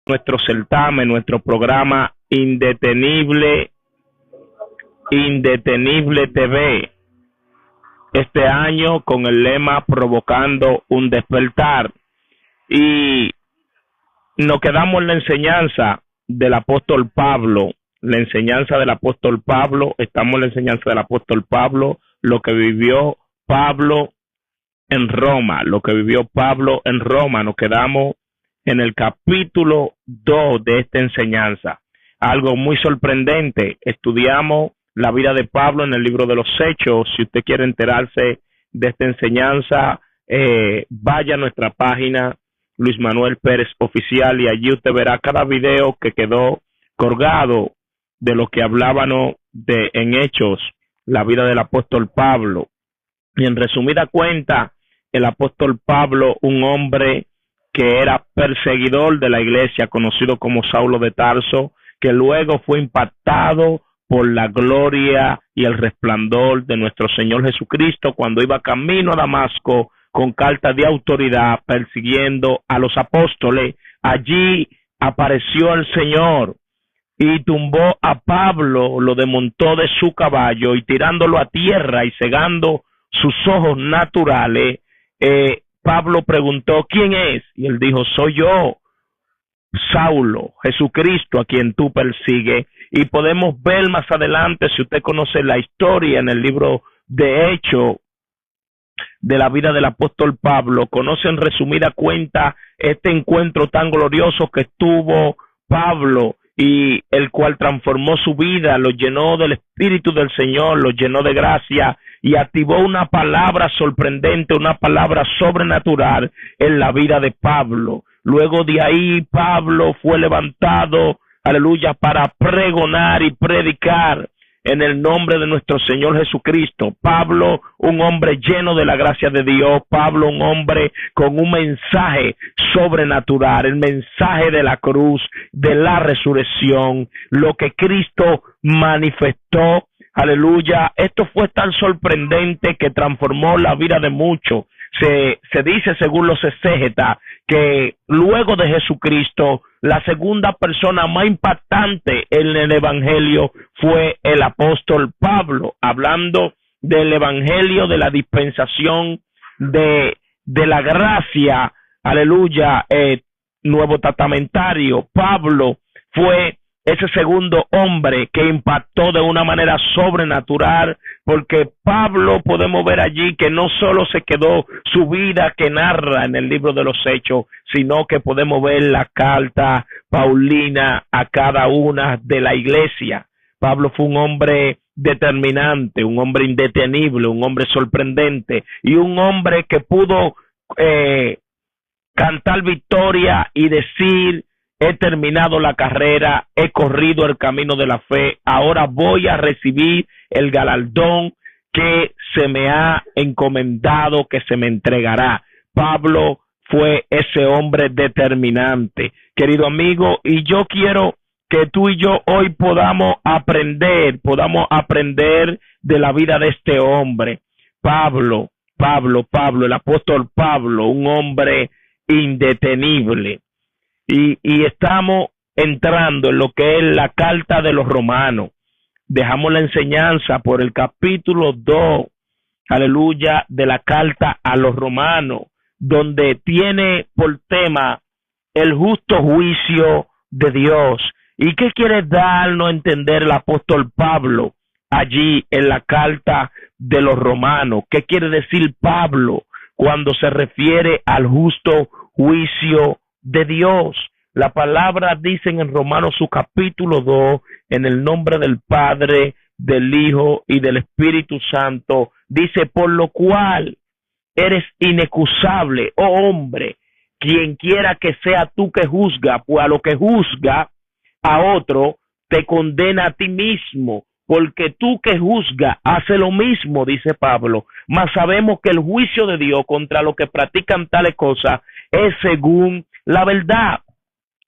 nuestro certamen, nuestro programa Indetenible TV. Este año con el lema Provocando un Despertar. Y nos quedamos en la enseñanza del apóstol Pablo. La enseñanza del apóstol Pablo. Estamos en la enseñanza del apóstol Pablo. Lo que vivió Pablo en Roma. Lo que vivió Pablo en Roma. Nos quedamos en el capítulo 2 de esta enseñanza. Algo muy sorprendente. Estudiamos la vida de Pablo en el libro de los Hechos. Si usted quiere enterarse de esta enseñanza, vaya a nuestra página Luis Manuel Pérez Oficial y allí usted verá cada video que quedó colgado de lo que hablábamos en Hechos, la vida del apóstol Pablo. Y en resumida cuenta, el apóstol Pablo, un hombre que era perseguidor de la iglesia, conocido como Saulo de Tarso, que luego fue impactado por la gloria y el resplandor de nuestro Señor Jesucristo cuando iba camino a Damasco con carta de autoridad persiguiendo a los apóstoles. Allí apareció el Señor y tumbó a Pablo, lo desmontó de su caballo y tirándolo a tierra y cegando sus ojos naturales, Pablo preguntó, ¿quién es? Y él dijo, soy yo, Saulo, Jesucristo, a quien tú persigues. Y podemos ver más adelante, si usted conoce la historia en el libro de Hechos de la vida del apóstol Pablo, conoce en resumida cuenta este encuentro tan glorioso que tuvo Pablo y el cual transformó su vida, lo llenó del Espíritu del Señor, lo llenó de gracia y activó una palabra sorprendente, una palabra sobrenatural en la vida de Pablo. Luego de ahí Pablo fue levantado, aleluya, para pregonar y predicar en el nombre de nuestro Señor Jesucristo. Pablo, un hombre lleno de la gracia de Dios. Pablo, un hombre con un mensaje sobrenatural, el mensaje de la cruz, de la resurrección, lo que Cristo manifestó. Aleluya, esto fue tan sorprendente que transformó la vida de muchos. Se dice, según los exégetas, que luego de Jesucristo, la segunda persona más impactante en el evangelio fue el apóstol Pablo, hablando del evangelio de la dispensación de la gracia, aleluya, nuevo testamentario. Pablo fue ese segundo hombre que impactó de una manera sobrenatural, porque Pablo podemos ver allí que no solo se quedó su vida que narra en el libro de los Hechos, sino que podemos ver la carta paulina a cada una de la iglesia. Pablo fue un hombre determinante, un hombre indetenible, un hombre sorprendente y un hombre que pudo cantar victoria y decir, he terminado la carrera, he corrido el camino de la fe, ahora voy a recibir el galardón que se me ha encomendado, que se me entregará. Pablo fue ese hombre determinante, querido amigo, y yo quiero que tú y yo hoy podamos aprender de la vida de este hombre. Pablo, el apóstol Pablo, un hombre indetenible. Y estamos entrando en lo que es la carta de los romanos. Dejamos la enseñanza por el capítulo 2, aleluya, de la carta a los romanos, donde tiene por tema el justo juicio de Dios. ¿Y qué quiere darnos a entender el apóstol Pablo allí en la carta de los romanos? ¿Qué quiere decir Pablo cuando se refiere al justo juicio de Dios? La palabra dice en Romanos su capítulo 2, en el nombre del Padre, del Hijo y del Espíritu Santo, dice, por lo cual eres inexcusable, oh hombre, quien quiera que sea tú que juzga, pues a lo que juzga a otro, te condena a ti mismo, porque tú que juzga hace lo mismo, dice Pablo, mas sabemos que el juicio de Dios contra los que practican tales cosas es según la verdad.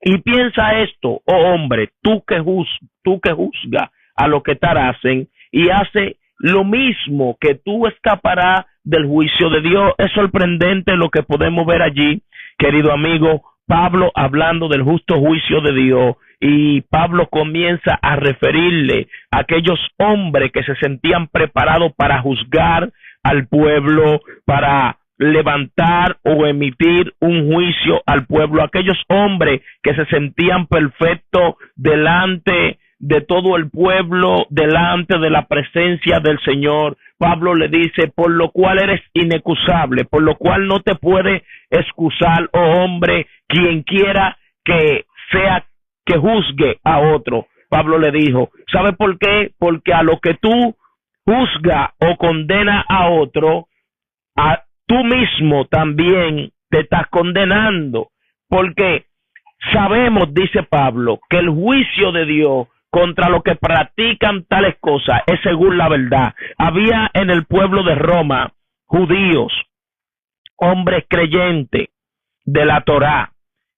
Y piensa esto, oh hombre, tú que juzga a lo que te hacen y hace lo mismo, que tú escaparás del juicio de Dios. Es sorprendente lo que podemos ver allí, querido amigo, Pablo hablando del justo juicio de Dios, y Pablo comienza a referirle a aquellos hombres que se sentían preparados para juzgar al pueblo, para levantar o emitir un juicio al pueblo, aquellos hombres que se sentían perfectos delante de todo el pueblo, delante de la presencia del Señor. Pablo le dice, por lo cual eres inexcusable, por lo cual no te puede excusar, oh hombre, quien quiera que sea que juzgue a otro. Pablo le dijo, ¿sabe por qué? Porque a lo que tú juzga o condena a otro, a tú mismo también te estás condenando, porque sabemos, dice Pablo, que el juicio de Dios contra los que practican tales cosas es según la verdad. Había en el pueblo de Roma judíos, hombres creyentes de la Torá,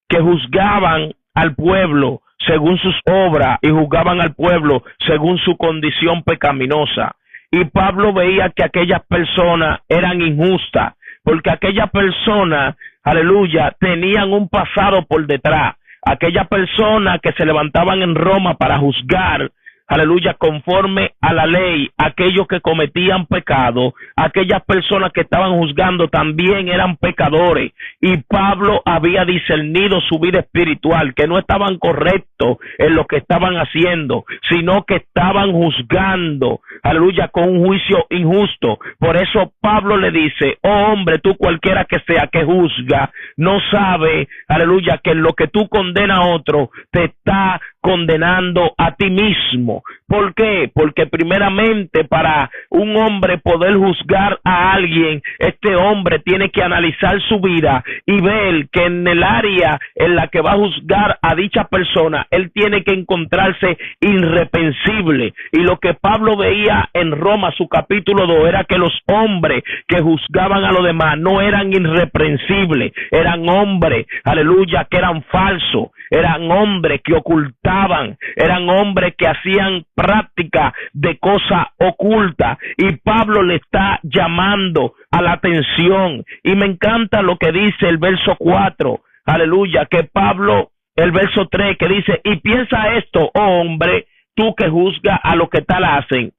que juzgaban al pueblo según sus obras y juzgaban al pueblo según su condición pecaminosa. Y Pablo veía que aquellas personas eran injustas, porque aquellas personas, aleluya, tenían un pasado por detrás. Aquellas personas que se levantaban en Roma para juzgar, aleluya, conforme a la ley, aquellos que cometían pecado, aquellas personas que estaban juzgando también eran pecadores, y Pablo había discernido su vida espiritual, que no estaban correctos en lo que estaban haciendo, sino que estaban juzgando, aleluya, con un juicio injusto. Por eso Pablo le dice, oh hombre, tú cualquiera que sea que juzga, no sabe, aleluya, que en lo que tú condenas a otro, te está condenando a ti mismo. ¿Por qué? Porque primeramente para un hombre poder juzgar a alguien, este hombre tiene que analizar su vida y ver que en el área en la que va a juzgar a dicha persona, él tiene que encontrarse irreprensible. Y lo que Pablo veía en Roma, su capítulo 2, era que los hombres que juzgaban a los demás no eran irreprensibles, eran hombres, aleluya, que eran falsos, eran hombres que ocultaban, eran hombres que hacían práctica de cosa oculta, y Pablo le está llamando a la atención. Y me encanta lo que dice el verso 4, aleluya, que Pablo, el verso 3, que dice, y piensa esto, oh hombre, tú que juzgas a los que tal hacen,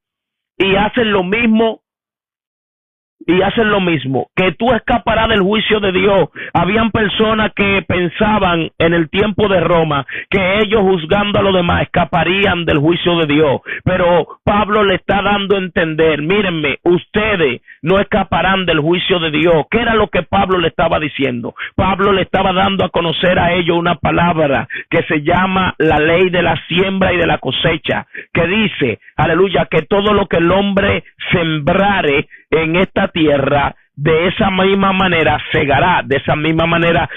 y hacen lo mismo, que tú escaparás del juicio de Dios. Habían personas que pensaban en el tiempo de Roma que ellos, juzgando a los demás, escaparían del juicio de Dios, pero Pablo le está dando a entender, mírenme, ustedes no escaparán del juicio de Dios. ¿Qué era lo que Pablo le estaba diciendo? Pablo le estaba dando a conocer a ellos una palabra que se llama la ley de la siembra y de la cosecha, que dice, aleluya, que todo lo que el hombre sembrare en esta tierra, de esa misma manera segará, de esa misma manera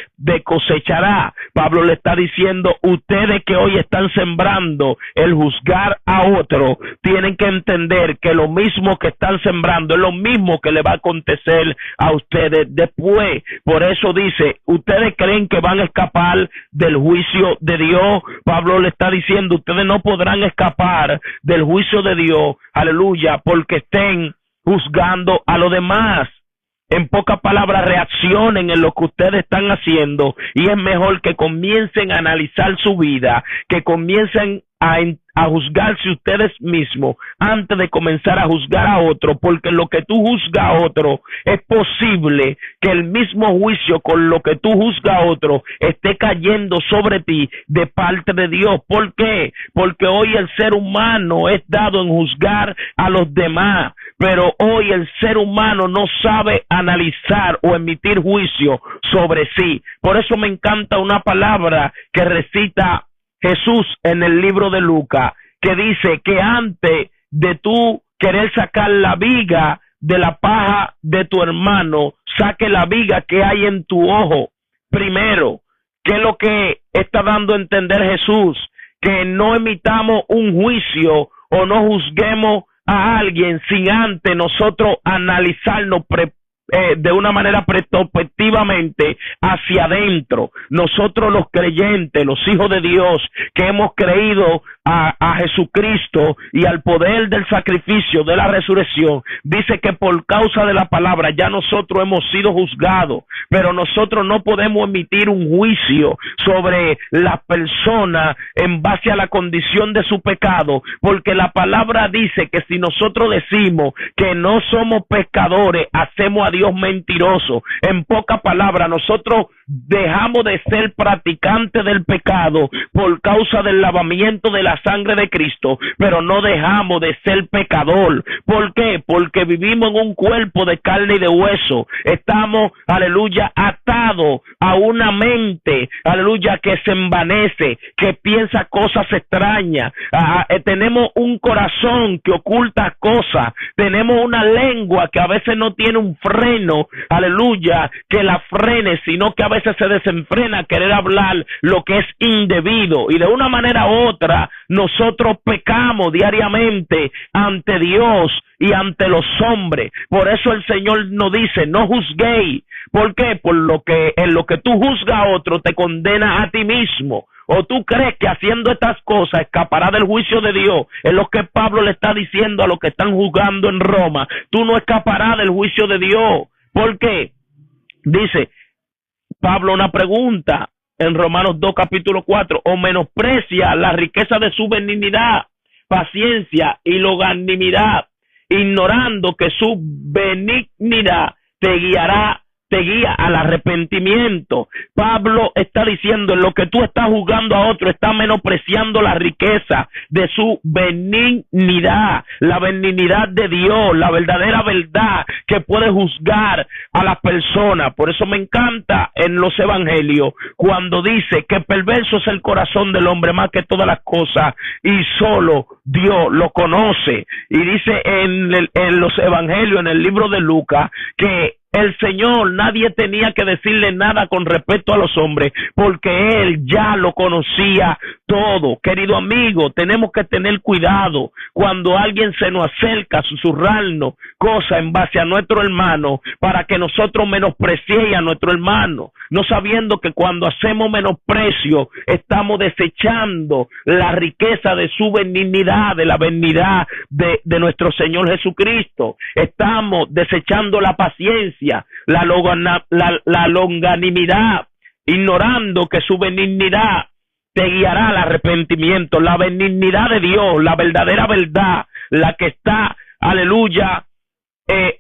cosechará. Pablo le está diciendo, ustedes que hoy están sembrando el juzgar a otro, tienen que entender que lo mismo que están sembrando es lo mismo que le va a acontecer a ustedes después. Por eso dice, ustedes creen que van a escapar del juicio de Dios. Pablo le está diciendo, ustedes no podrán escapar del juicio de Dios, aleluya, porque estén juzgando a los demás. En pocas palabras, reaccionen en lo que ustedes están haciendo, y es mejor que comiencen a analizar su vida, que comiencen a juzgarse ustedes mismos antes de comenzar a juzgar a otro, porque lo que tú juzgas a otro, es posible que el mismo juicio con lo que tú juzgas a otro esté cayendo sobre ti de parte de Dios. ¿Por qué? Porque hoy el ser humano es dado en juzgar a los demás, pero hoy el ser humano no sabe analizar o emitir juicio sobre sí. Por eso me encanta una palabra que recita Jesús en el libro de Lucas, que dice que antes de tú querer sacar la viga de la paja de tu hermano, saque la viga que hay en tu ojo primero. ¿Qué es lo que está dando a entender Jesús? Que no emitamos un juicio o no juzguemos a alguien sin antes nosotros analizarnos de una manera retrospectivamente hacia adentro. Nosotros los creyentes, los hijos de Dios, que hemos creído a Jesucristo y al poder del sacrificio de la resurrección, dice que por causa de la palabra ya nosotros hemos sido juzgados, pero nosotros no podemos emitir un juicio sobre la persona en base a la condición de su pecado, porque la palabra dice que si nosotros decimos que no somos pecadores, hacemos a Dios mentiroso. En pocas palabras, nosotros dejamos de ser practicantes del pecado por causa del lavamiento de la sangre de Cristo, pero no dejamos de ser pecador. ¿Por qué? Porque vivimos en un cuerpo de carne y de hueso. Estamos, aleluya, atados a una mente, aleluya, que se envanece, que piensa cosas extrañas. Tenemos un corazón que oculta cosas. Tenemos una lengua que a veces no tiene un freno, aleluya, que la frene, sino que a veces se desenfrena a querer hablar lo que es indebido, y de una manera u otra nosotros pecamos diariamente ante Dios y ante los hombres. Por eso el Señor nos dice: no juzguéis. ¿Por qué? Por lo que en lo que tú juzgas a otro te condena a ti mismo. ¿O tú crees que haciendo estas cosas escapará del juicio de Dios? Es lo que Pablo le está diciendo a los que están juzgando en Roma. Tú no escaparás del juicio de Dios. ¿Por qué? Dice Pablo una pregunta en Romanos 2, capítulo 4. ¿O menosprecia la riqueza de su benignidad, paciencia y longanimidad, ignorando que su benignidad te guía al arrepentimiento? Pablo está diciendo: en lo que tú estás juzgando a otro, está menospreciando la riqueza de su benignidad, la benignidad de Dios, la verdadera verdad que puede juzgar a las personas. Por eso me encanta en los evangelios cuando dice que perverso es el corazón del hombre más que todas las cosas, y solo Dios lo conoce. Y dice en los evangelios, en el libro de Lucas, que el Señor, nadie tenía que decirle nada con respecto a los hombres, porque Él ya lo conocía todo. Querido amigo, tenemos que tener cuidado cuando alguien se nos acerca a susurrarnos cosas en base a nuestro hermano, para que nosotros menospreciemos a nuestro hermano, no sabiendo que cuando hacemos menosprecio estamos desechando la riqueza de su benignidad, de la benignidad de nuestro Señor Jesucristo. Estamos desechando la paciencia, la longanimidad, ignorando que su benignidad te guiará al arrepentimiento. La benignidad de Dios, la verdadera verdad, la que está, aleluya,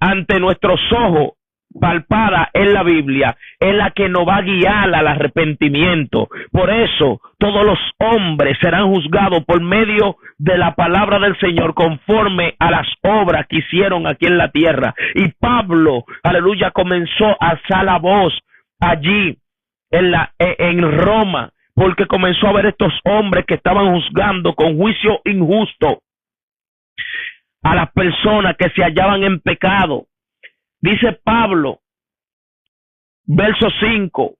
ante nuestros ojos, palpada en la Biblia, es la que nos va a guiar al arrepentimiento. Por eso todos los hombres serán juzgados por medio de la palabra del Señor, conforme a las obras que hicieron aquí en la tierra. Y Pablo, aleluya, comenzó a alzar la voz allí en Roma, porque comenzó a ver estos hombres que estaban juzgando con juicio injusto a las personas que se hallaban en pecado. Dice Pablo, verso 5: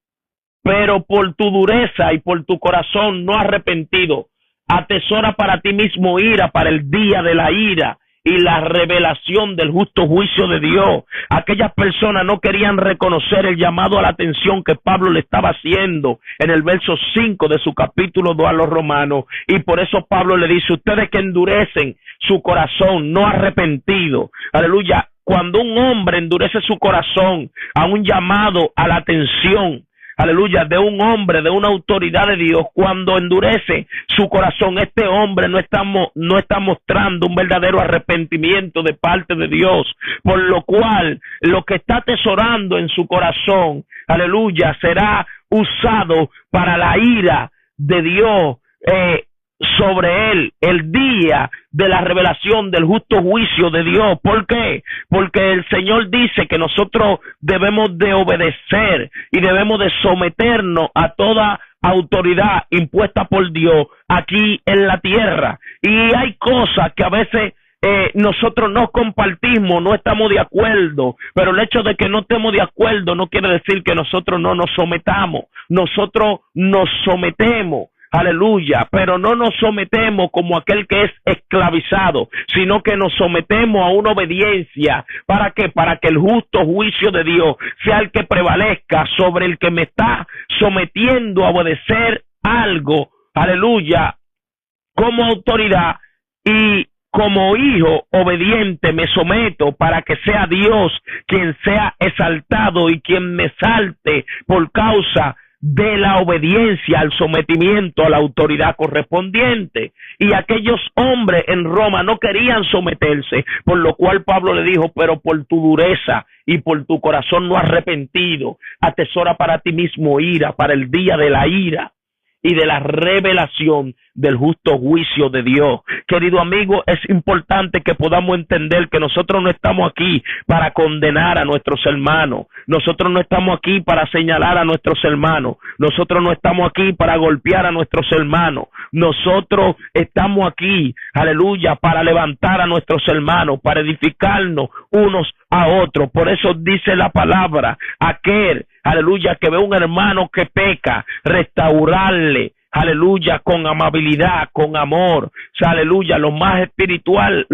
pero por tu dureza y por tu corazón no arrepentido, atesora para ti mismo ira para el día de la ira y la revelación del justo juicio de Dios. Aquellas personas no querían reconocer el llamado a la atención que Pablo le estaba haciendo en el verso 5 de su capítulo 2 a los romanos, y por eso Pablo le dice: ustedes que endurecen su corazón no arrepentido, aleluya. Cuando un hombre endurece su corazón a un llamado a la atención, aleluya, de un hombre, de una autoridad de Dios, cuando endurece su corazón, este hombre no está mostrando un verdadero arrepentimiento de parte de Dios, por lo cual lo que está atesorando en su corazón, aleluya, será usado para la ira de Dios sobre él el día de la revelación del justo juicio de Dios. ¿Por qué? Porque el Señor dice que nosotros debemos de obedecer y debemos de someternos a toda autoridad impuesta por Dios aquí en la tierra. Y hay cosas que a veces nosotros no compartimos, no estamos de acuerdo, pero el hecho de que no estemos de acuerdo no quiere decir que nosotros no nos sometamos. Nosotros nos sometemos, aleluya, pero no nos sometemos como aquel que es esclavizado, sino que nos sometemos a una obediencia. ¿Para qué? Para que el justo juicio de Dios sea el que prevalezca sobre el que me está sometiendo a obedecer algo, aleluya, como autoridad y como hijo obediente me someto para que sea Dios quien sea exaltado y quien me exalte por causa de la obediencia al sometimiento a la autoridad correspondiente. Y aquellos hombres en Roma no querían someterse, por lo cual Pablo le dijo, pero por tu dureza y por tu corazón no arrepentido, atesora para ti mismo ira, para el día de la ira y de la revelación del justo juicio de Dios. Querido amigo, es importante que podamos entender que nosotros no estamos aquí para condenar a nuestros hermanos, nosotros no estamos aquí para señalar a nuestros hermanos, nosotros no estamos aquí para golpear a nuestros hermanos, nosotros estamos aquí, aleluya, para levantar a nuestros hermanos, para edificarnos unos a otros. Por eso dice la palabra, aquel, aleluya, que ve un hermano que peca, restaurarle, aleluya, con amabilidad, con amor, o sea, aleluya, lo más espiritual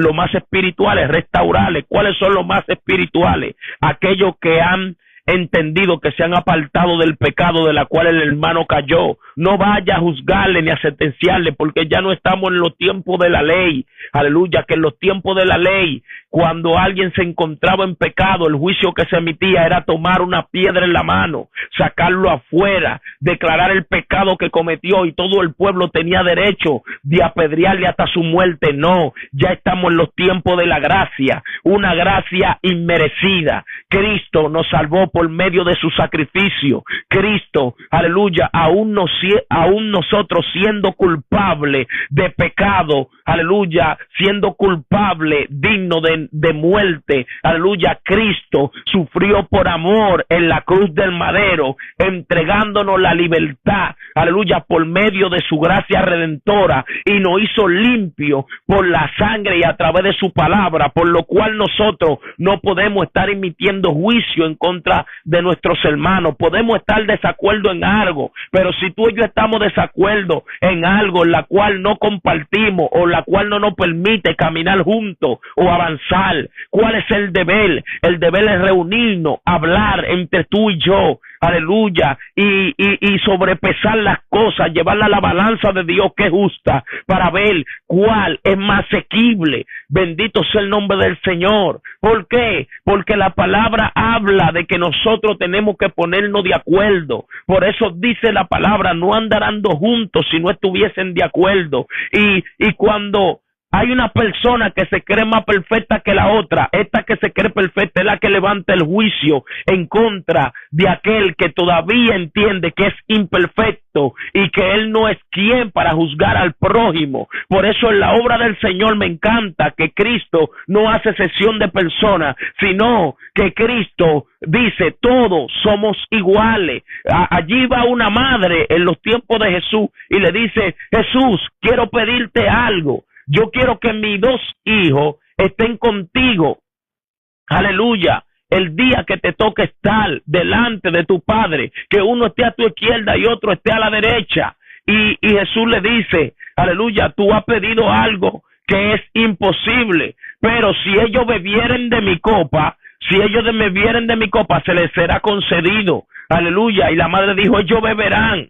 es restaurarle. ¿Cuáles son los más espirituales? Aquellos que han entendido que se han apartado del pecado de la cual el hermano cayó. No vaya a juzgarle ni a sentenciarle, porque ya no estamos en los tiempos de la ley. Aleluya, que en los tiempos de la ley, cuando alguien se encontraba en pecado, el juicio que se emitía era tomar una piedra en la mano, sacarlo afuera, declarar el pecado que cometió, y todo el pueblo tenía derecho de apedrearle hasta su muerte. No, ya estamos en los tiempos de la gracia, una gracia inmerecida. Cristo nos salvó por medio de su sacrificio. Cristo, aleluya, aún nosotros siendo culpables de pecado, aleluya, siendo culpable, digno de muerte, aleluya, Cristo sufrió por amor en la cruz del madero, entregándonos la libertad, aleluya, por medio de su gracia redentora, y nos hizo limpio por la sangre y a través de su palabra, por lo cual nosotros no podemos estar emitiendo juicio en contra de nuestros hermanos. Podemos estar desacuerdo en algo, pero si tú y yo estamos desacuerdo en algo en la cual no compartimos o la cual no nos permite caminar juntos o avanzar, ¿cuál es el deber? El deber es reunirnos, hablar entre tú y yo, aleluya, y sobrepesar las cosas, llevarla a la balanza de Dios que es justa, para ver cuál es más asequible. Bendito sea el nombre del Señor. ¿Por qué? Porque la palabra habla de que nosotros tenemos que ponernos de acuerdo. Por eso dice la palabra, no andarán dos juntos si no estuviesen de acuerdo. Y cuando hay una persona que se cree más perfecta que la otra, esta que se cree perfecta es la que levanta el juicio en contra de aquel que todavía entiende que es imperfecto y que él no es quien para juzgar al prójimo. Por eso en la obra del Señor me encanta que Cristo no hace excepción de personas, sino que Cristo dice, todos somos iguales. Allí va una madre en los tiempos de Jesús y le dice, Jesús, quiero pedirte algo. Yo quiero que mis dos hijos estén contigo, aleluya, el día que te toque estar delante de tu Padre, que uno esté a tu izquierda y otro esté a la derecha. Y Jesús le dice, aleluya, tú has pedido algo que es imposible, pero si ellos bebieren de mi copa, se les será concedido. Aleluya. Y la madre dijo, ellos beberán.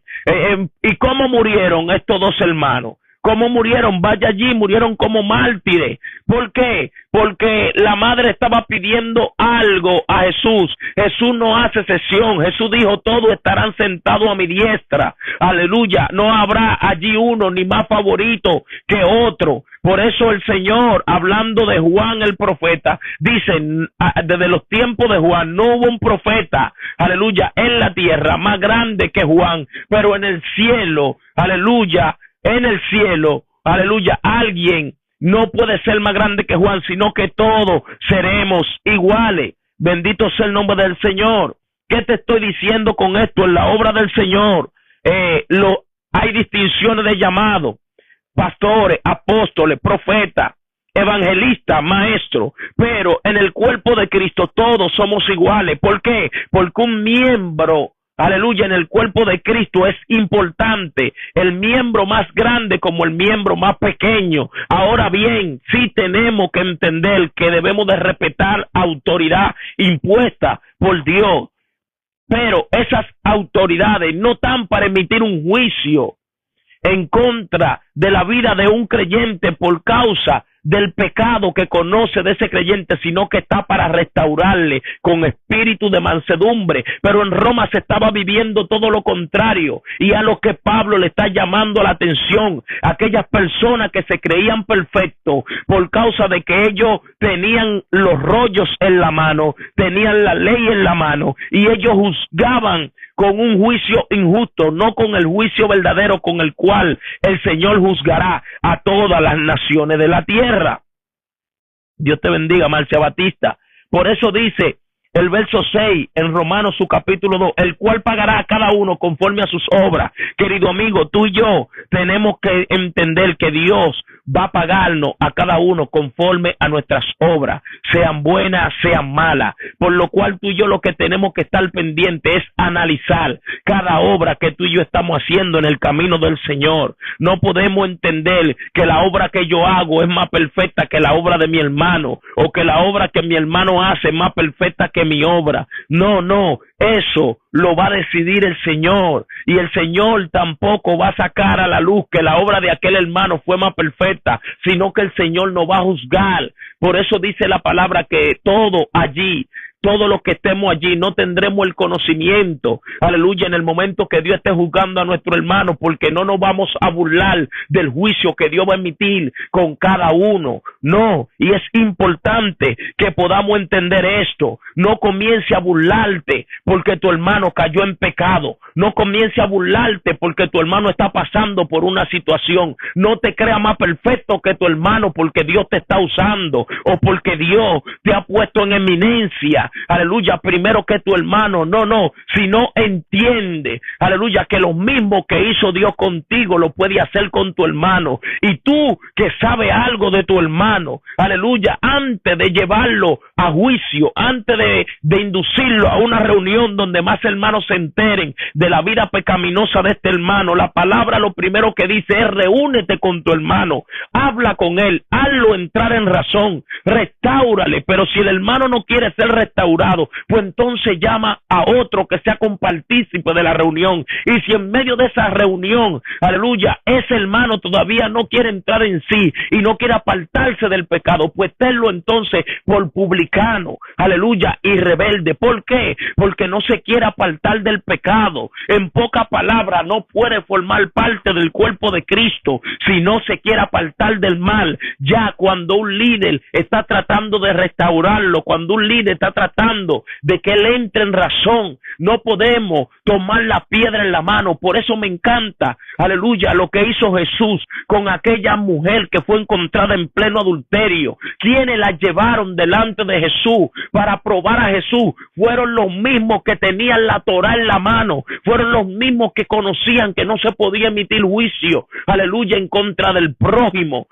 ¿Y cómo murieron estos dos hermanos? ¿Cómo murieron? Vaya allí, murieron como mártires. ¿Por qué? Porque la madre estaba pidiendo algo a Jesús. Jesús no hace excepción. Jesús dijo, todos estarán sentados a mi diestra. Aleluya. No habrá allí uno ni más favorito que otro. Por eso el Señor, hablando de Juan el profeta, dice, desde los tiempos de Juan no hubo un profeta, aleluya, en la tierra más grande que Juan, pero en el cielo, aleluya, en el cielo, aleluya, alguien no puede ser más grande que Juan, sino que todos seremos iguales. Bendito sea el nombre del Señor. ¿Qué te estoy diciendo con esto? En la obra del Señor hay distinciones de llamado, pastores, apóstoles, profetas, evangelistas, maestros, pero en el cuerpo de Cristo todos somos iguales. ¿Por qué? Porque un miembro, aleluya, en el cuerpo de Cristo es importante, el miembro más grande como el miembro más pequeño. Ahora bien, sí tenemos que entender que debemos de respetar autoridad impuesta por Dios, pero esas autoridades no están para emitir un juicio. en contra de la vida de un creyente por causa del pecado que conoce de ese creyente, sino que está para restaurarle con espíritu de mansedumbre. Pero en Roma se estaba viviendo todo lo contrario, y a lo que Pablo le está llamando la atención, aquellas personas que se creían perfectos por causa de que ellos tenían los rollos en la mano, tenían la ley en la mano, y ellos juzgaban con un juicio injusto, no con el juicio verdadero con el cual el Señor juzgará a todas las naciones de la tierra. Dios te bendiga, Marcia Batista. Por eso dice el verso 6 en Romanos su capítulo 2, el cual pagará a cada uno conforme a sus obras. Querido amigo, tú y yo tenemos que entender que Dios va a pagarnos a cada uno conforme a nuestras obras, sean buenas, sean malas, por lo cual tú y yo lo que tenemos que estar pendiente es analizar cada obra que tú y yo estamos haciendo en el camino del Señor. No podemos entender que la obra que yo hago es más perfecta que la obra de mi hermano, o que la obra que mi hermano hace es más perfecta que mi obra. No, eso lo va a decidir el Señor, y el Señor tampoco va a sacar a la luz que la obra de aquel hermano fue más perfecta, sino que el Señor nos va a juzgar. Por eso dice la palabra que todo allí, todos los que estemos allí no tendremos el conocimiento, aleluya, en el momento que Dios esté juzgando a nuestro hermano, porque no nos vamos a burlar del juicio que Dios va a emitir con cada uno. No, y es importante que podamos entender esto. No comience a burlarte porque tu hermano cayó en pecado. No comience a burlarte porque tu hermano está pasando por una situación. No te creas más perfecto que tu hermano porque Dios te está usando, o porque Dios te ha puesto en eminencia, aleluya, primero que tu hermano. No, sino entiende, aleluya, que lo mismo que hizo Dios contigo lo puede hacer con tu hermano. Y tú que sabes algo de tu hermano, aleluya, antes de llevarlo a juicio, antes de inducirlo a una reunión donde más hermanos se enteren de la vida pecaminosa de este hermano, la palabra lo primero que dice es: reúnete con tu hermano, habla con él, hazlo entrar en razón, restáurale. Pero si el hermano no quiere ser restaurado, pues entonces llama a otro que sea compartícipe de la reunión. Y si en medio de esa reunión, aleluya, ese hermano todavía no quiere entrar en sí y no quiere apartarse del pecado, pues tenlo entonces por publicano, aleluya, y rebelde. ¿Por qué? Porque no se quiere apartar del pecado. En pocas palabras, no puede formar parte del cuerpo de Cristo si no se quiere apartar del mal. Ya cuando un líder está tratando de restaurarlo, cuando un líder está tratando de que él entre en razón, no podemos tomar la piedra en la mano. Por eso me encanta, aleluya, lo que hizo Jesús con aquella mujer que fue encontrada en pleno adulterio. Quienes la llevaron delante de Jesús para probar a Jesús fueron los mismos que tenían la Torá en la mano, fueron los mismos que conocían que no se podía emitir juicio, aleluya, en contra del prójimo.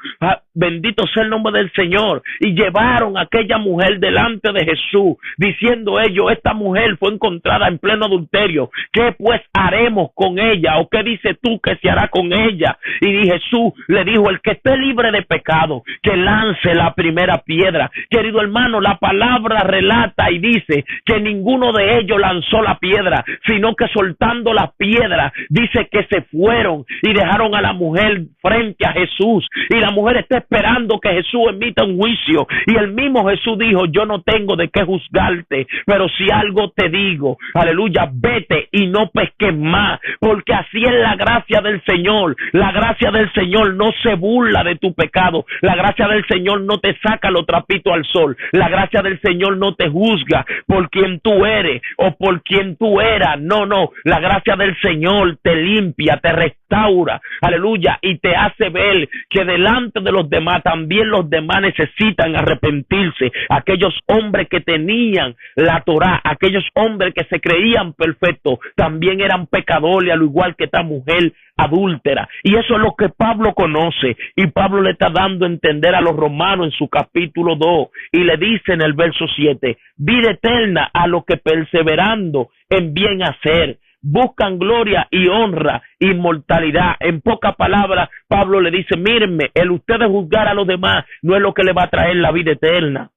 Bendito sea el nombre del Señor. Y llevaron a aquella mujer delante de Jesús, diciendo ellos: esta mujer fue encontrada en pleno adulterio, ¿qué pues haremos con ella? ¿O qué dices tú que se hará con ella? Y Jesús le dijo: el que esté libre de pecado, que lance la primera piedra. Querido hermano, la palabra relata y dice que ninguno de ellos lanzó la piedra, sino que soltando la piedra, dice que se fueron y dejaron a la mujer frente a Jesús. Y la mujer está esperando que Jesús emita un juicio, y el mismo Jesús dijo: yo no tengo de qué juzgarte, pero si algo te digo, aleluya, vete y no pesques más, porque así es la gracia del Señor. La gracia del Señor no se burla de tu pecado, la gracia del Señor no te saca los trapitos al sol, la gracia del Señor no te juzga por quien tú eres o por quien tú eras. No, la gracia del Señor te limpia, te restaura, aleluya, y te hace ver que delante de los demás también los demás necesitan arrepentirse. Aquellos hombres que tenían la Torá, aquellos hombres que se creían perfectos, también eran pecadores, al igual que esta mujer adúltera. Y eso es lo que Pablo conoce, y Pablo le está dando a entender a los romanos en su capítulo 2, y le dice en el verso 7: vida eterna a los que perseverando en bien hacer buscan gloria y honra, inmortalidad. En pocas palabras, Pablo le dice: mírenme, el ustedes juzgar a los demás no es lo que le va a traer la vida eterna.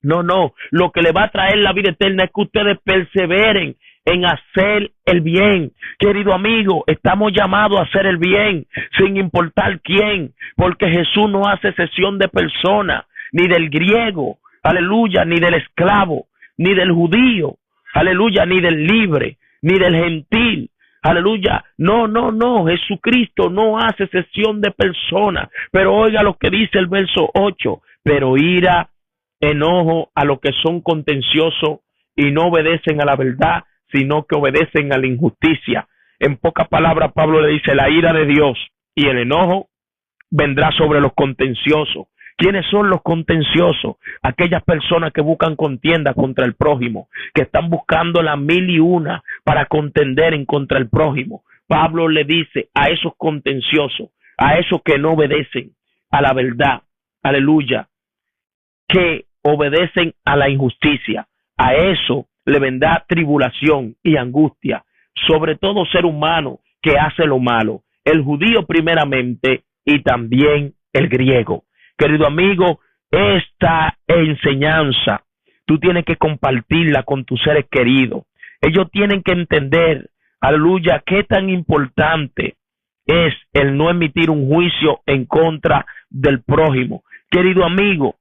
No, lo que le va a traer la vida eterna es que ustedes perseveren en hacer el bien. Querido amigo, estamos llamados a hacer el bien, sin importar quién, porque Jesús no hace excepción de persona, ni del griego, aleluya, ni del esclavo, ni del judío, aleluya, ni del libre, ni del gentil. Aleluya, no, Jesucristo no hace excepción de persona. Pero oiga lo que dice el verso 8, pero ira, enojo a los que son contenciosos y no obedecen a la verdad, sino que obedecen a la injusticia. En pocas palabras, Pablo le dice, la ira de Dios y el enojo vendrá sobre los contenciosos. ¿Quiénes son los contenciosos? Aquellas personas que buscan contienda contra el prójimo, que están buscando la 1001 para contender en contra el prójimo. Pablo le dice a esos contenciosos, a esos que no obedecen a la verdad, aleluya, que obedecen a la injusticia, a eso le vendrá tribulación y angustia sobre todo ser humano que hace lo malo, el judío primeramente y también el griego. Querido amigo, esta enseñanza tú tienes que compartirla con tus seres queridos. Ellos tienen que entender, aleluya, qué tan importante es el no emitir un juicio en contra del prójimo. Querido amigo,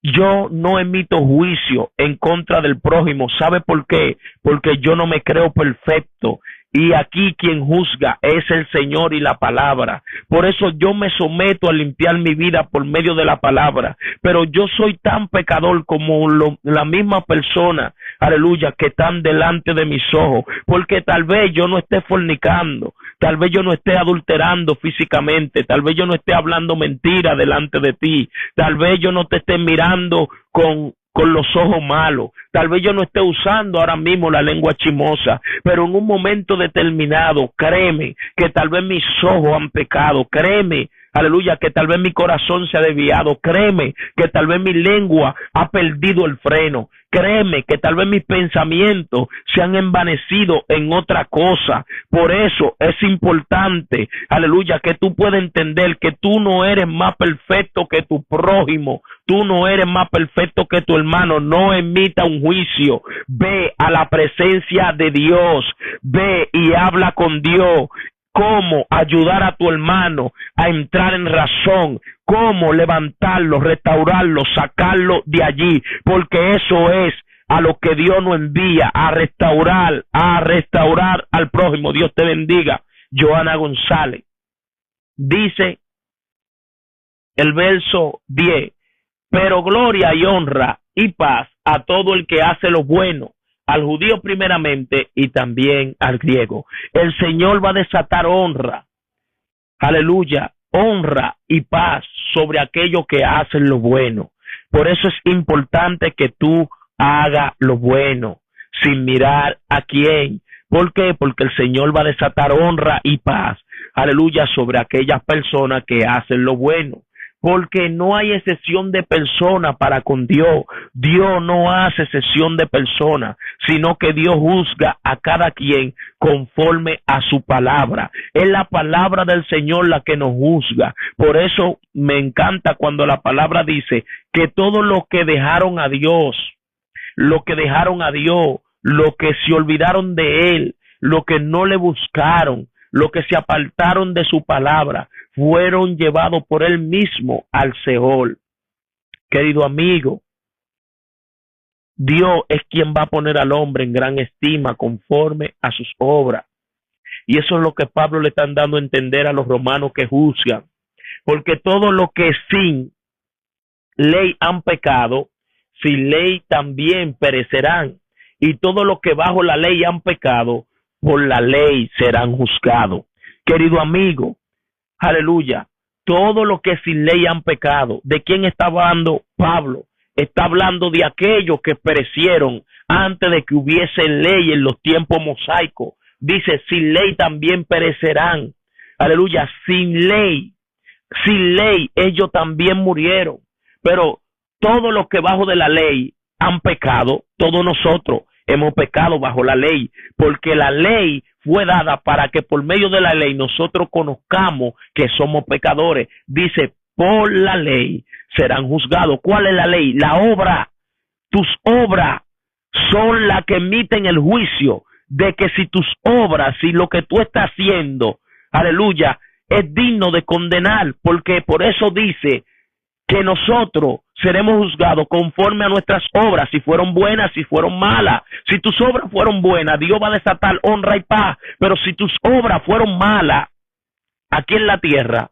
yo no emito juicio en contra del prójimo. ¿Sabe por qué? Porque yo no me creo perfecto. Y aquí quien juzga es el Señor y la palabra. Por eso yo me someto a limpiar mi vida por medio de la palabra. Pero yo soy tan pecador como la misma persona, aleluya, que están delante de mis ojos. Porque tal vez yo no esté fornicando, tal vez yo no esté adulterando físicamente, tal vez yo no esté hablando mentira delante de ti, tal vez yo no te esté mirando con los ojos malos, tal vez yo no esté usando ahora mismo la lengua chimosa, pero en un momento determinado, créeme que tal vez mis ojos han pecado, créeme, aleluya, que tal vez mi corazón se ha desviado, créeme que tal vez mi lengua ha perdido el freno, créeme que tal vez mis pensamientos se han envanecido en otra cosa. Por eso es importante, aleluya, que tú puedas entender que tú no eres más perfecto que tu prójimo, tú no eres más perfecto que tu hermano. No emita un juicio, ve a la presencia de Dios, ve y habla con Dios. Cómo ayudar a tu hermano a entrar en razón, cómo levantarlo, restaurarlo, sacarlo de allí, porque eso es a lo que Dios nos envía, a restaurar al prójimo. Dios te bendiga. Joana González dice el verso 10, pero gloria y honra y paz a todo el que hace lo bueno, al judío primeramente y también al griego. El Señor va a desatar honra, aleluya, honra y paz sobre aquellos que hacen lo bueno. Por eso es importante que tú hagas lo bueno, sin mirar a quién. ¿Por qué? Porque el Señor va a desatar honra y paz, aleluya, sobre aquellas personas que hacen lo bueno. Porque no hay excepción de persona para con Dios. Dios no hace excepción de persona, sino que Dios juzga a cada quien conforme a su palabra. Es la palabra del Señor la que nos juzga. Por eso me encanta cuando la palabra dice que todos los que dejaron a Dios, los que se olvidaron de Él, los que no le buscaron, los que se apartaron de su palabra, fueron llevados por Él mismo al Seol. Querido amigo, Dios es quien va a poner al hombre en gran estima conforme a sus obras. Y eso es lo que Pablo le están dando a entender a los romanos que juzgan. Porque todo lo que sin ley han pecado, sin ley también perecerán. Y todo lo que bajo la ley han pecado, por la ley serán juzgados. Querido amigo, aleluya, todo lo que sin ley han pecado. ¿De quién está hablando Pablo? Está hablando de aquellos que perecieron antes de que hubiese ley en los tiempos mosaicos. Dice, sin ley también perecerán. Aleluya, sin ley ellos también murieron. Pero todos los que bajo de la ley han pecado, todos nosotros hemos pecado bajo la ley, porque la ley fue dada para que por medio de la ley nosotros conozcamos que somos pecadores. Dice, por la ley serán juzgados. ¿Cuál es la ley? La obra. Tus obras son las que emiten el juicio. de que si tus obras, si lo que tú estás haciendo, aleluya, es digno de condenar, porque por eso dice que nosotros seremos juzgados conforme a nuestras obras, si fueron buenas, si fueron malas. Si tus obras fueron buenas, Dios va a desatar honra y paz, pero si tus obras fueron malas aquí en la tierra,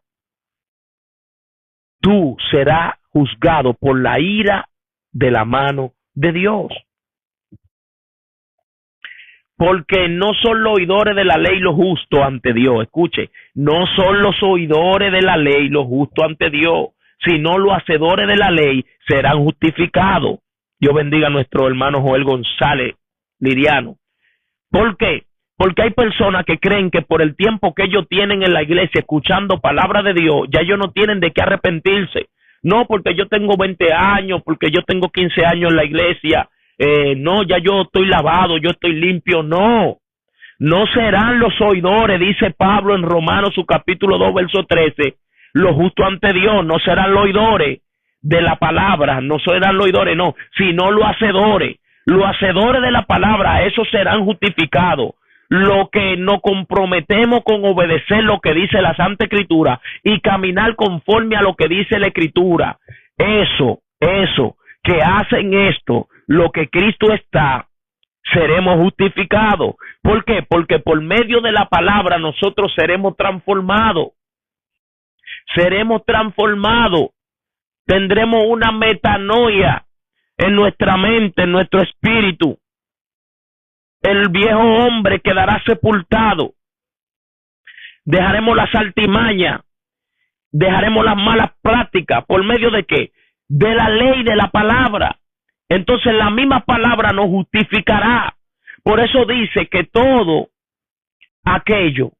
tú serás juzgado por la ira de la mano de Dios. Porque no son los oidores de la ley los justos ante Dios. Escuche, no son los oidores de la ley los justos ante Dios, sino los hacedores de la ley serán justificados. Dios bendiga a nuestro hermano Joel González Liriano. ¿Por qué? Porque hay personas que creen que por el tiempo que ellos tienen en la iglesia escuchando palabra de Dios, ya ellos no tienen de qué arrepentirse. No, porque yo tengo 20 años, porque yo tengo 15 años en la iglesia, no, ya yo estoy lavado, yo estoy limpio. No, no serán los oidores, dice Pablo en Romanos su capítulo 2, verso 13, los justos ante Dios. No serán los oidores de la palabra, no serán los oidores, no, sino los hacedores. Los hacedores de la palabra, esos serán justificados. Lo que nos comprometemos con obedecer lo que dice la Santa Escritura y caminar conforme a lo que dice la Escritura, eso, que hacen esto, lo que Cristo está, seremos justificados. ¿Por qué? Porque por medio de la palabra nosotros seremos transformados. Seremos transformados. Tendremos una metanoia en nuestra mente, en nuestro espíritu. El viejo hombre quedará sepultado. Dejaremos las artimañas, dejaremos las malas prácticas. ¿Por medio de qué? De la ley, de la palabra. Entonces la misma palabra nos justificará. Por eso dice que todo aquello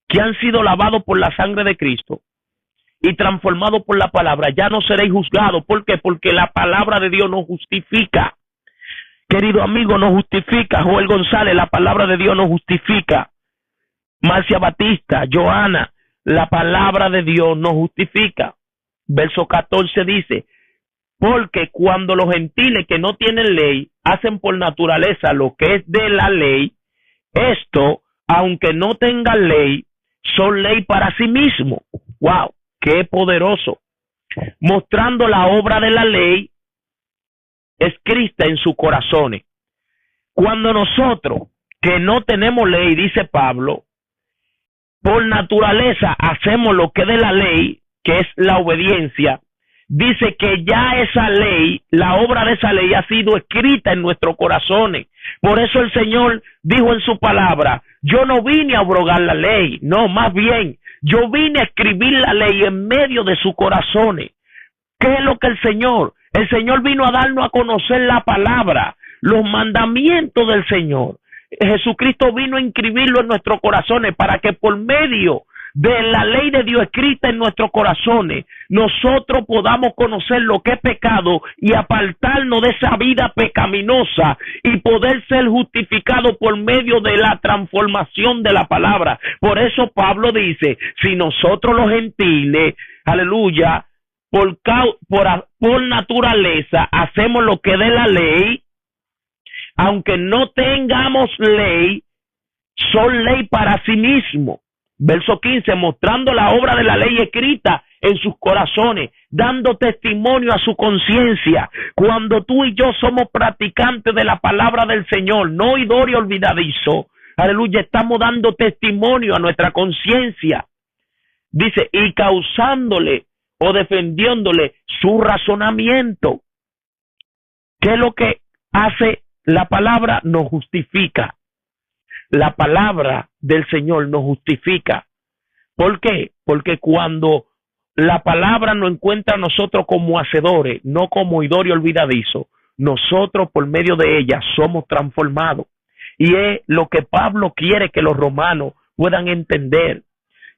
que han sido lavados por la sangre de Cristo y transformados por la palabra, ya no seréis juzgados. ¿Por qué? Porque la palabra de Dios nos justifica. Querido amigo, nos justifica. Joel González, la palabra de Dios nos justifica. Marcia Batista, Joana, la palabra de Dios nos justifica. Verso 14 dice, porque cuando los gentiles que no tienen ley hacen por naturaleza lo que es de la ley, esto, aunque no tengan ley, son ley para sí mismo. ¡Wow! ¡Qué poderoso! Mostrando la obra de la ley escrita en sus corazones. Cuando nosotros, que no tenemos ley, dice Pablo, por naturaleza hacemos lo que es de la ley, que es la obediencia, dice que ya esa ley, la obra de esa ley ha sido escrita en nuestros corazones. Por eso el Señor dijo en su palabra, yo no vine a abrogar la ley, no, más bien, yo vine a escribir la ley en medio de sus corazones. ¿Qué es lo que el Señor? El Señor vino a darnos a conocer la palabra, los mandamientos del Señor. Jesucristo vino a inscribirlo en nuestros corazones para que por medio de la ley de Dios escrita en nuestros corazones, nosotros podamos conocer lo que es pecado y apartarnos de esa vida pecaminosa y poder ser justificados por medio de la transformación de la palabra. Por eso Pablo dice, si nosotros los gentiles, aleluya, por naturaleza hacemos lo que de la ley, aunque no tengamos ley, son ley para sí mismos. Verso 15, mostrando la obra de la ley escrita en sus corazones, dando testimonio a su conciencia. Cuando tú y yo somos practicantes de la palabra del Señor, no oidor y olvidadizo, aleluya, estamos dando testimonio a nuestra conciencia. Dice, y causándole o defendiéndole su razonamiento. ¿Qué es lo que hace la palabra? Nos justifica. La palabra del Señor nos justifica. ¿Por qué? Porque cuando la palabra nos encuentra a nosotros como hacedores, no como oidor y olvidadizo, nosotros por medio de ella somos transformados. Y es lo que Pablo quiere que los romanos puedan entender,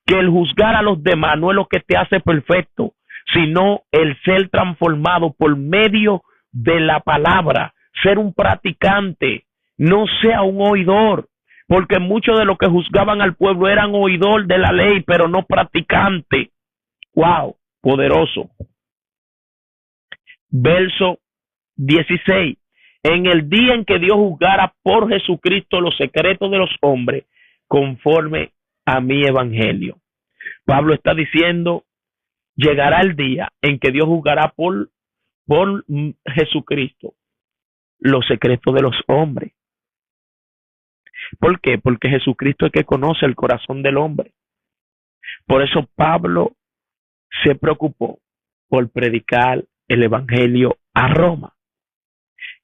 que el juzgar a los demás no es lo que te hace perfecto, sino el ser transformado por medio de la palabra, ser un practicante, no sea un oidor. Porque muchos de los que juzgaban al pueblo eran oidor de la ley, pero no practicante. ¡Wow! Poderoso. Verso 16. en el día en que Dios juzgara por Jesucristo los secretos de los hombres conforme a mi evangelio. Pablo está diciendo, llegará el día en que Dios juzgará por Jesucristo los secretos de los hombres. ¿Por qué? Porque Jesucristo es que conoce el corazón del hombre. Por eso Pablo se preocupó por predicar el evangelio a Roma.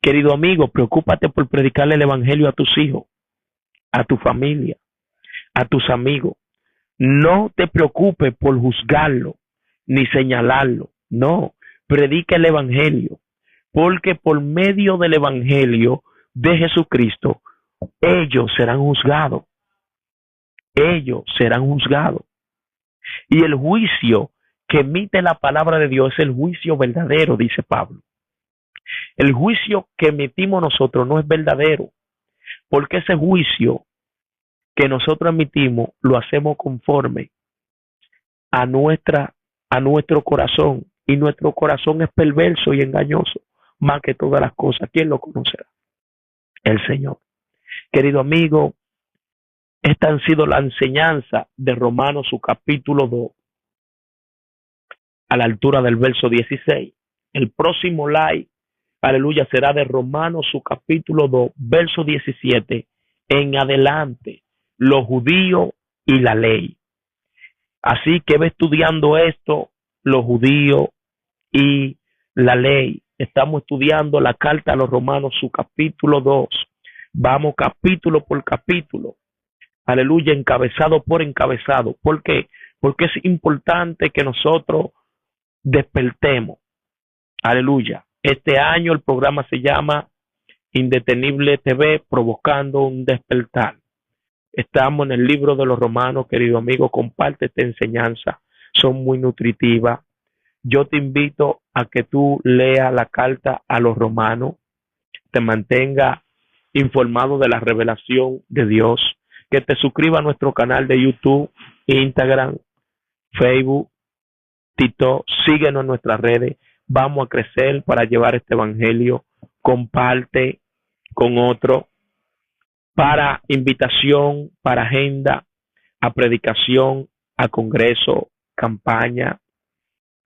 Querido amigo, preocúpate por predicar el evangelio a tus hijos, a tu familia, a tus amigos. No te preocupes por juzgarlo ni señalarlo. No, predica el evangelio, porque por medio del evangelio de Jesucristo, ellos serán juzgados. Ellos serán juzgados. Y el juicio que emite la palabra de Dios es el juicio verdadero, dice Pablo. El juicio que emitimos nosotros no es verdadero, porque ese juicio que nosotros emitimos lo hacemos conforme a nuestro corazón, y nuestro corazón es perverso y engañoso más que todas las cosas. ¿Quién lo conocerá? El Señor. Querido amigo, esta han sido la enseñanza de Romanos, su capítulo 2, a la altura del verso 16. El próximo live, aleluya, será de Romanos, su capítulo 2, verso 17 en adelante, los judíos y la ley. Así que ve estudiando esto, los judíos y la ley. Estamos estudiando la carta a los Romanos, su capítulo 2. Vamos capítulo por capítulo. Aleluya, encabezado por encabezado. ¿Por qué? Porque es importante que nosotros despertemos. Aleluya. Este año el programa se llama Indetenible TV, provocando un despertar. Estamos en el libro de los Romanos, querido amigo, comparte esta enseñanza, son muy nutritivas. Yo te invito a que tú leas la carta a los Romanos, te mantenga informado de la revelación de Dios, que te suscriba a nuestro canal de YouTube, Instagram, Facebook, TikTok, síguenos en nuestras redes, vamos a crecer para llevar este evangelio, comparte con otro, para invitación, para agenda, a predicación, a congreso, campaña,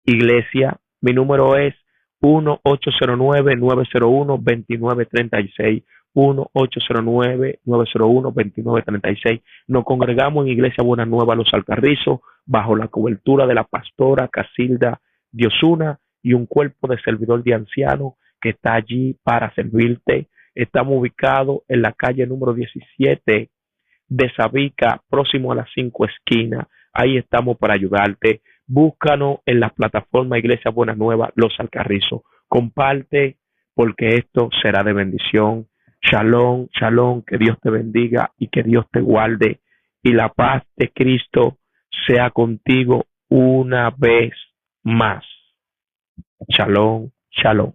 iglesia. Mi número es 1-809-901-2936. 1-809-901-2936. Nos congregamos en Iglesia Buena Nueva Los Alcarrizos, bajo la cobertura de la pastora Casilda Diosuna y un cuerpo de servidor de ancianos que está allí para servirte. Estamos ubicados en la calle número 17 de Sabica, próximo a las 5 esquinas. Ahí estamos para ayudarte. Búscanos en la plataforma Iglesia Buena Nueva Los Alcarrizos. Comparte, porque esto será de bendición. Shalom, shalom, que Dios te bendiga y que Dios te guarde. Y la paz de Cristo sea contigo una vez más. Shalom, shalom.